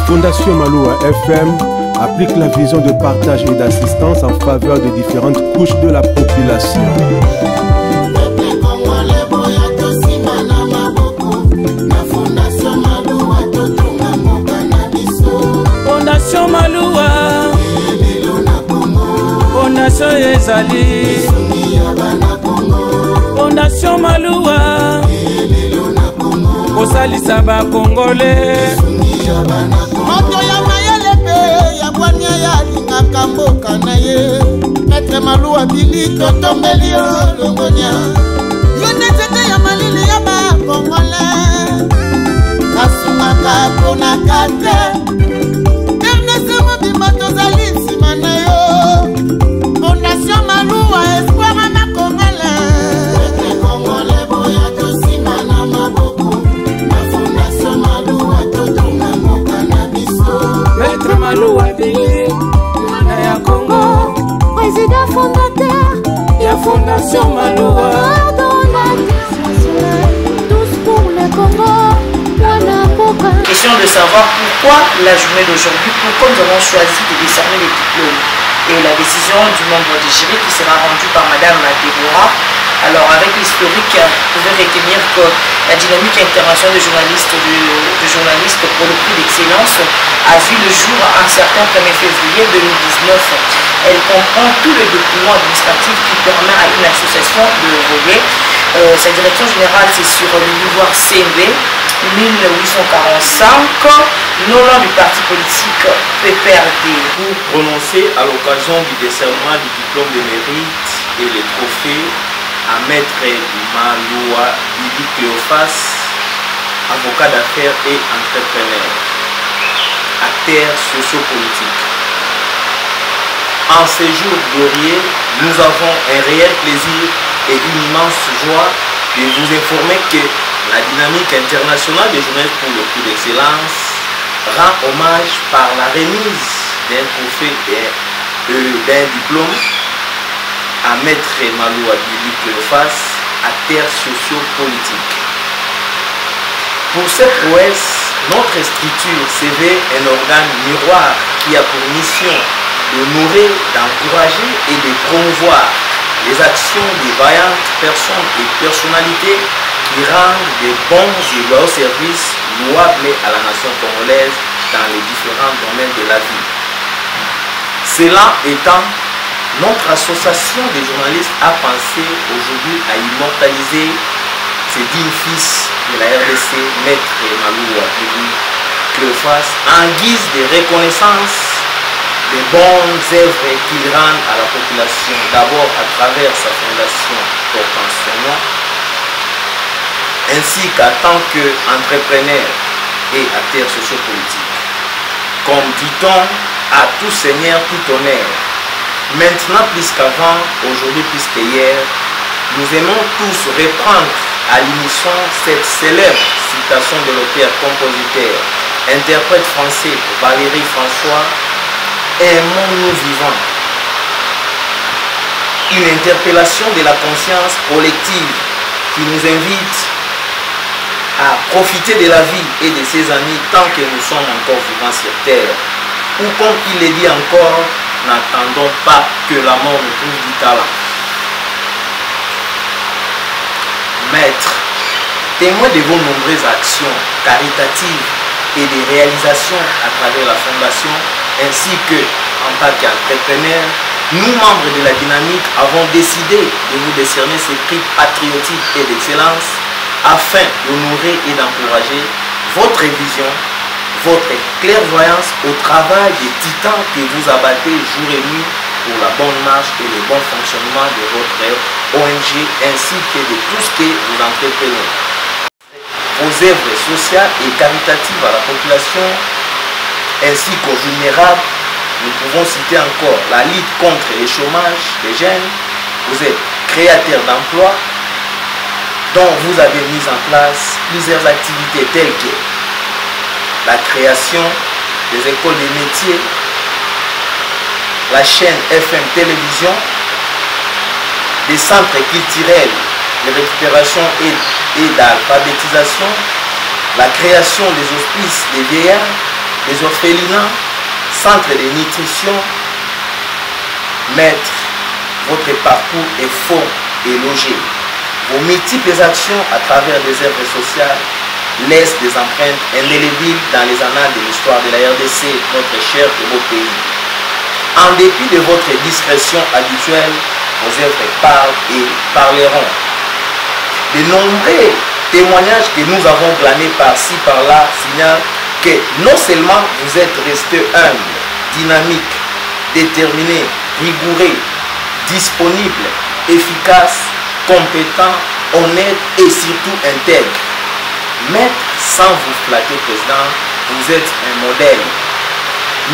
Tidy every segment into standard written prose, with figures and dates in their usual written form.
Fondation Maloua FM applique la vision de partage et d'assistance en faveur des différentes couches de la population. Fondation Maloua, Fondation Ezali, Fondation Maloua, Osalisa ba Congolais. Moto ya mayele pe ya bwanya ya lingaka mboka na ye. Maître Maloua bili totombeli longonya. Yo nzete ya malili ya ba Congolais. Kasungaka pona kate. Ernest Mobimba tozali nsima na yo. Fondation Maloua espoir na Congolais. Maître Congolais boya tosima na maboko. Na Fondation Maloua totonga mboka na biso. Maître Maloua bili mwana ya Congo, président fondateur ya Fondation Maloua. Tous pour le Congo, Question de savoir pourquoi la journée d'aujourd'hui, pourquoi nous avons choisi de décerner les diplômes. Et la décision du membre du jury qui sera rendue par Madame Déborah. Alors avec l'historique, vous pouvez retenir que la dynamique internationale de journalistes pour le prix d'excellence a vu le jour un certain 1er février 2019. Elle comprend tous les documents administratifs qui permettent à une association de voler. Sa direction générale, c'est sur le livre CNV 1845, non loin du parti politique PPRD. Pour prononcer à l'occasion du décernement du diplôme de mérite et les trophées à Maître Maloua Bibi Cléophas, avocat d'affaires et entrepreneur, acteur sociopolitique. En ces jours glorieux, nous avons un réel plaisir et une immense joie de vous informer que la dynamique internationale des journalistes pour le prix d'excellence rend hommage par la remise d'un trophée et d'un diplôme à Maître Maloua Bibi Cléophas, acteur sociopolitique. Pour cette prouesse, notre structure CV est un organe miroir qui a pour mission d'honorer, d'encourager et de promouvoir les actions des vaillantes personnes et personnalités qui rendent des bons et loyaux services louables à la nation congolaise dans les différents domaines de la vie. Cela étant, notre association des journalistes a pensé aujourd'hui à immortaliser ces dignes fils de la RDC, Maître Maloua Bibi Cléophas, en guise de reconnaissance des bonnes œuvres qu'il rend à la population, d'abord à travers sa fondation portant son nom, ainsi qu'en tant qu'entrepreneur et acteur sociopolitique. Comme dit-on, à tout seigneur, tout honneur. Maintenant plus qu'avant, aujourd'hui plus qu'hier, nous aimons tous reprendre à l'unisson cette célèbre citation de l'auteur-compositeur, interprète français Valérie François: aimons-nous vivants. Une interpellation de la conscience collective qui nous invite à profiter de la vie et de ses amis tant que nous sommes encore vivants sur terre. Ou comme il le dit encore, n'attendons pas que la mort nous trouve du talent. Maître, témoin de vos nombreuses actions caritatives et des réalisations à travers la fondation, ainsi que en tant qu'entrepreneur, nous, membres de la dynamique, avons décidé de vous décerner ces prix patriotiques et d'excellence afin d'honorer et d'encourager votre vision, votre clairvoyance au travail des titans que vous abattez jour et nuit pour la bonne marche et le bon fonctionnement de votre ONG ainsi que de tout ce que vous entreprenez. Vos œuvres sociales et caritatives à la population ainsi qu'aux vulnérables, nous pouvons citer encore la lutte contre le chômage des jeunes. Vous êtes créateur d'emplois dont vous avez mis en place plusieurs activités telles que la création des écoles de métiers, la chaîne FM Télévision, des centres culturels de récupération et d'alphabétisation, la création des hospices des vieillards, des orphelinats, centres de nutrition. Maître, votre parcours est fort et logé. Vos multiples actions à travers des œuvres sociales laissent des empreintes indélébiles dans les annales de l'histoire de la RDC, notre cher et beau pays. En dépit de votre discrétion habituelle, vos œuvres parlent et parleront. De nombreux témoignages que nous avons glanés par-ci, par-là, signalent que non seulement vous êtes resté humble, dynamique, déterminé, rigoureux, disponible, efficace, compétent, honnête et surtout intègre. Mais sans vous flatter, Président, vous êtes un modèle.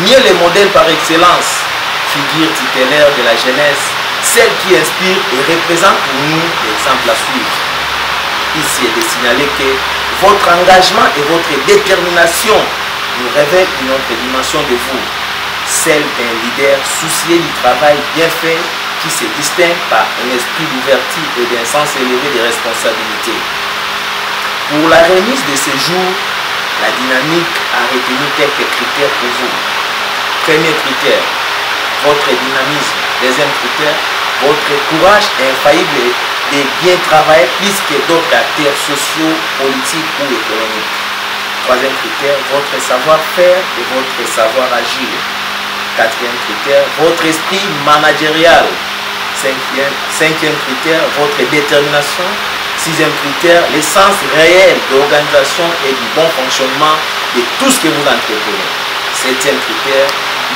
Mieux le modèle par excellence, figure tutélaire de la jeunesse, celle qui inspire et représente pour nous l'exemple à suivre. Ici est de signaler que votre engagement et votre détermination nous révèlent une autre dimension de vous, celle d'un leader soucieux du travail bien fait qui se distingue par un esprit d'ouverture et d'un sens élevé de responsabilité. Pour la remise de ce jour, la dynamique a retenu quelques critères pour vous. Premier critère, votre dynamisme. Deuxième critère, votre courage infaillible de bien travailler plus que d'autres acteurs sociaux, politiques ou économiques. Troisième critère, votre savoir-faire et votre savoir-agir. Quatrième critère, votre esprit managérial. Cinquième critère, votre détermination. Sixième critère, l'essence réelle d'organisation et du bon fonctionnement de tout ce que vous entreprenez. Septième critère,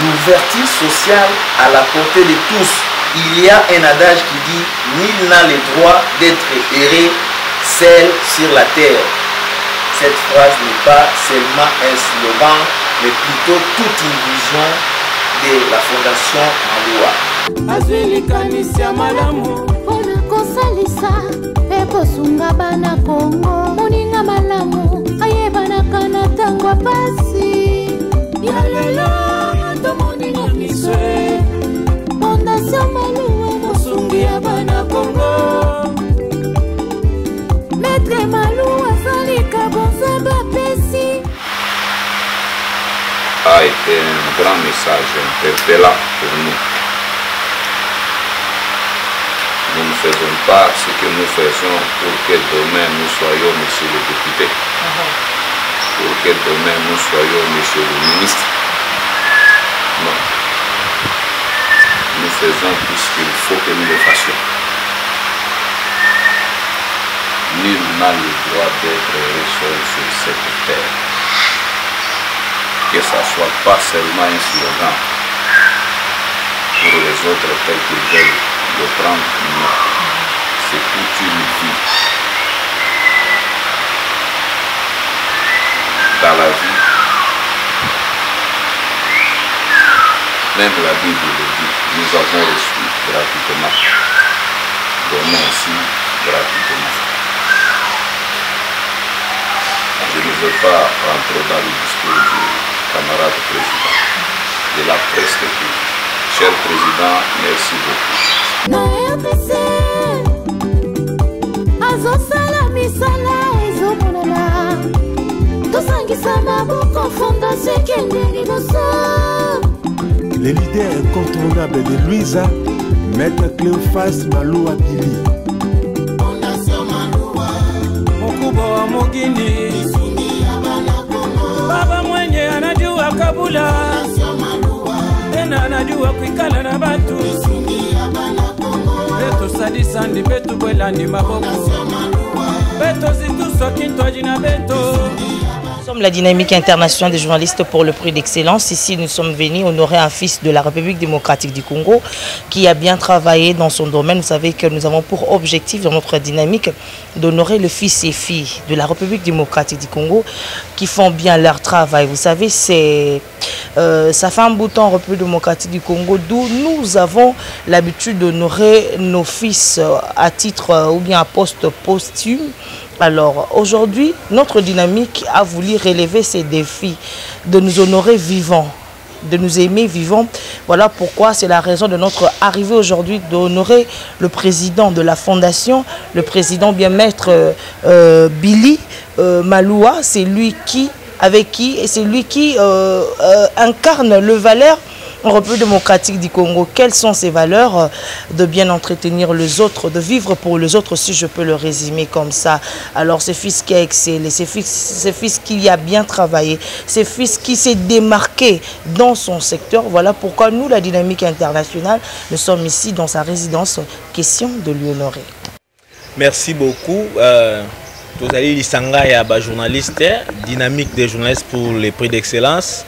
l'ouverture sociale à la portée de tous. Il y a un adage qui dit « Nul n'a le droit d'être erré seul sur la terre ». Cette phrase n'est pas seulement un slogan, mais plutôt toute une vision de la Fondation Maloua. Azwilikanisa malamu Pona kosalisa ekosunga bana Kongo moninga malamu ayebana kana tangwa pasi Yalelo tomoninga miswe Fondation Maloua Mosungi ya bana Kongo Maître Maloua salika bonzamba pesi A été un grand message interpellant pour nous. Nous ne faisons pas ce que nous faisons pour que demain nous soyons monsieur le député, pour que demain nous soyons monsieur le ministre. Non. Nous faisons tout ce qu'il faut que nous le fassions. Nul n'a le droit d'être seul sur cette terre. Que ça ne soit pas seulement un slogan pour les autres tels qu'ils veulent le prendre, non. C'est toute une vie. Dans la vie, même la Bible le dit, nous avons reçu gratuitement. Donnons aussi gratuitement. Je ne veux pas rentrer dans le discours du camarade président. Il a presque tout. Cher président, merci beaucoup. Na RDC azosala misala ezomonana tosangisa maboko fondation ekende liboso. Les leaders incontournables de Louisa, Maître Cléophas Maloua Billy. Fondation Maloua Mkubwa wa Mugini Baba mwenye anajua kabula Tena anajua kuikala na batu Beto sadisa ndi betu bwela ndi maboko Beto zituswa kinto jina beto Nous sommes la dynamique internationale des journalistes pour le prix d'excellence. Ici, nous sommes venus honorer un fils de la République démocratique du Congo qui a bien travaillé dans son domaine. Vous savez que nous avons pour objectif dans notre dynamique d'honorer le fils et filles de la République démocratique du Congo qui font bien leur travail. Vous savez, ça fait un bout de temps en République démocratique du Congo d'où nous avons l'habitude d'honorer nos fils à titre ou bien à poste posthume. Alors aujourd'hui, notre dynamique a voulu relever ces défis, de nous honorer vivants, de nous aimer vivants. Voilà pourquoi c'est la raison de notre arrivée aujourd'hui d'honorer le président de la fondation, le président bien maître Billy Maloua. C'est lui qui avec qui, et c'est lui qui incarne le valeur en République démocratique du Congo. Quelles sont ces valeurs de bien entretenir les autres, de vivre pour les autres, si je peux le résumer comme ça. Alors, ce fils qui a excellé, ce fils qui a bien travaillé, ce fils qui s'est démarqué dans son secteur. Voilà pourquoi nous, la Dynamique Internationale, nous sommes ici dans sa résidence. Question de lui honorer. Merci beaucoup. Vous allez l'Isanga et à journaliste, Dynamique des journalistes pour les prix d'excellence.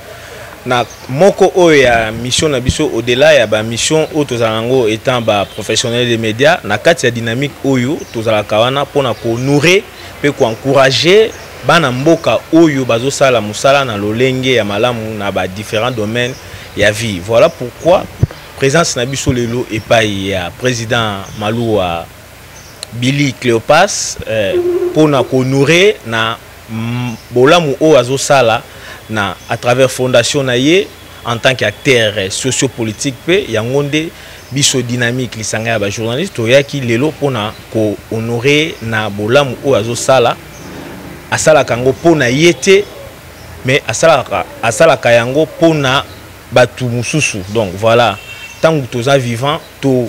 Na moko oya mission na biso au-delà ya ba mission o tozalango étant ba professionnel des médias na kati ya dynamique oyo tozala kawana pona ko nourrir pe ko encourager bana mboka oyo bazo sala musala na lolenge ya malamu na ba différents domaines ya vie. Voilà pourquoi présence na biso lelo epai ya président Maluwa Billy Cléopas pona ko nourrir na bolamu o azo sala na à travers fondation naie en tant qu'acteur sociopolitique pe yangonde biso dynamique lisanga ba journaliste toyaki lelo pona ko honorer na bolamu o azo sala asala kango pona yete mais asala kayango pona batu mususu. Donc voilà, tant que toza vivant to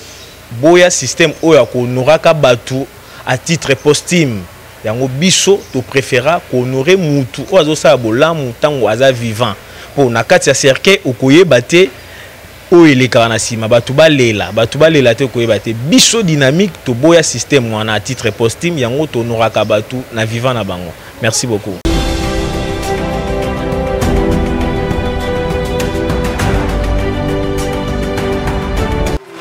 boya système o ya ko honoraka batu à titre posthume. Yango biso to préféra honorer mutu o azo sa bolamu tango aza vivant po na kati ya cercle okoye bate o eleka na sima batu balela te okoye bate biso dynamique to boya système wana à titre posthume yango to honoraka batu na vivant na bango. Merci beaucoup.